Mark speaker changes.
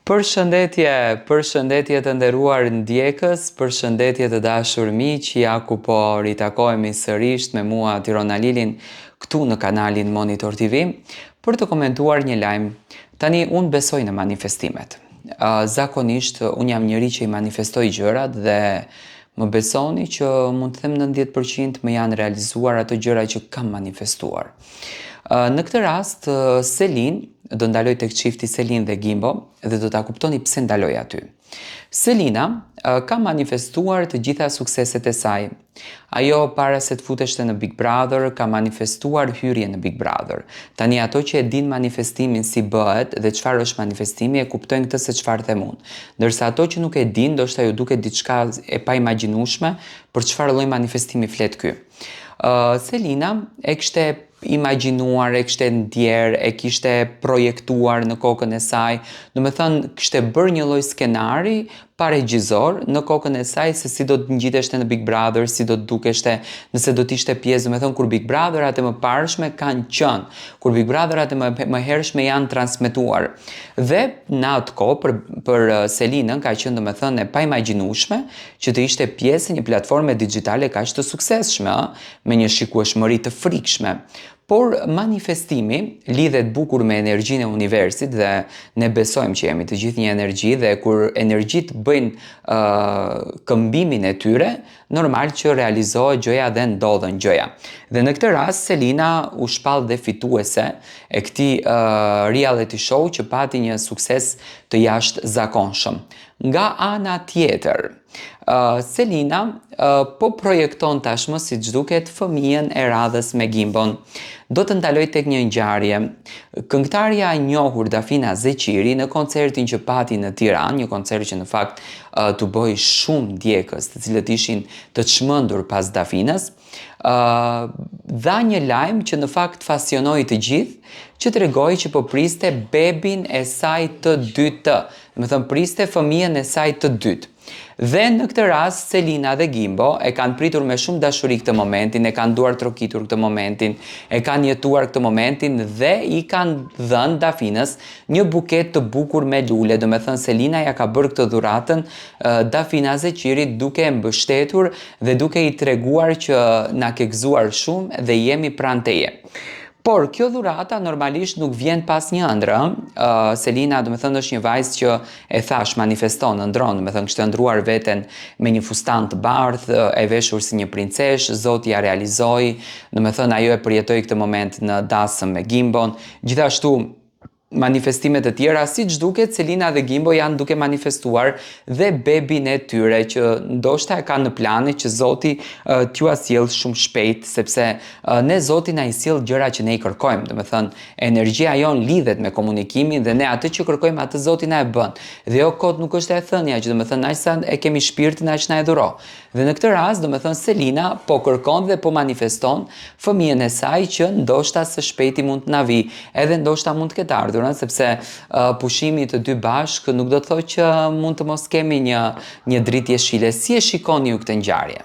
Speaker 1: Përshëndetje të nderuar ndjekës, përshëndetje të dashur miq, ja ku po ritakohemi sërish me mua Tirona Lilin këtu në kanalin Monitor TV për të komentuar një lajm. Tani unë besoj në manifestimet. Zakonisht unë jam njëri që i manifestoj gjërat dhe më besoni që mund të them 90% më janë realizuar ato gjëra që kam manifestuar. Në këtë rast, Selin, do ndaloj tek çifti Selin dhe Gimbo dhe do ta kuptoni pse ndaloj aty. Selina ka manifestuar të gjitha sukseset e saj. Ajo para se të futeshte në Big Brother ka manifestuar hyrje në Big Brother. Tani ato që e din manifestimin si bëhet dhe çfarë është manifestimi e kuptojnë këtë se çfarë them unë. Ndërsa ato që nuk e din, ndoshta ju duket diçka e paimagjinueshme për çfarë lloj manifestimi flet ky. Selina e kishte imagjinuar, e kishte ndjer, e kishte projektuar në kokën e saj, do me thënë kishte bërë një lloj skenari paregjizor në kokën e saj se si do të ngjiteshte në Big Brother, si do të dukeshte nëse do të ishte pjesë, do me thënë kur Big Brotherat e më parshme kanë qenë, kur Big Brotherat e më hershme janë transmetuar. Dhe në atë kohë për Selinën ka qenë, do me thënë, e paimagjinueshme që të ishte pjesë një platforme digjitale kaq të suksesshme, me një shikueshmëri të frikshme. Por manifestimi lidhet bukur me energjinë e universit dhe ne besojmë që jemi të gjithë një energji dhe kur energjit bëjnë këmbimin e tyre, normal që realizohet gjëja dhe ndodhen gjëja. Dhe në këtë rast, Selina u shpall dhe fituese e këtij reality show që pati një sukses të jashtëzakonshëm. Nga ana tjetër, Selina po projekton tashmë si duket fëmijën e radhës me Gimbon. Do të ndaloj tek një ngjarje. Këngëtarja e njohur Dafina Zeqiri në koncertin që pati në Tiranë, një koncert që në fakt t'u boi shumë ndjekës, të cilët ishin të çmendur pas Dafinës, dha një lajm që në fakt fasionoi të gjithë, që tregoi që po priste bebin e saj të dytë, do të thënë priste fëmijën e saj të dytë. Dhe në këtë rast Selina dhe Gimbo e kanë pritur me shumë dashuri këtë momentin, e kanë duar trokitur këtë momentin, e kanë jetuar këtë momentin dhe i kanë dhënë Dafinës një buket të bukur me lule. Do me thënë Selina ja ka bërë këtë dhuratën Dafina Zeqirit duke e mbështetur dhe duke i treguar që na ke gëzuar shumë dhe jemi pranë teje. Por kjo dhurata normalisht nuk vjen pas një ëndrë. Selina, do me thënë, është një vajzë që e thash manifeston, ëndron, do me thënë, kishte ndruar veten me një fustan të bardhë, e veshur si një princesh, Zoti ja realizoi, do me thënë, ajo e përjetoi këtë moment në dasëm me Gimbon. Gjithashtu manifestimet të tjera, siç duket, Selina dhe Gimbo janë duke manifestuar dhe bebin e tyre që ndoshta e kanë në plane që Zoti t'ju sjell shumë shpejt, sepse ne Zoti na i sjell gjëra që ne i kërkojmë, do me thënë, energjia jon lidhet me komunikimin dhe ne atë që kërkojmë atë Zoti na e bën. Dhe jo kot nuk është e thënia që do me thënë aq sa e kemi shpirtin aq na e dhuro. Dhe në këtë rast, do me thënë, Selina po kërkon dhe po manifeston fëmijën e saj që ndoshta së shpejti mund të na vi, edhe ndoshta mund të ketë ardhur, sepse pushimi të dy bashk nuk do të thotë që mund të mos kemi një dritë jeshile. Si e shikoni ju këtë ngjarje?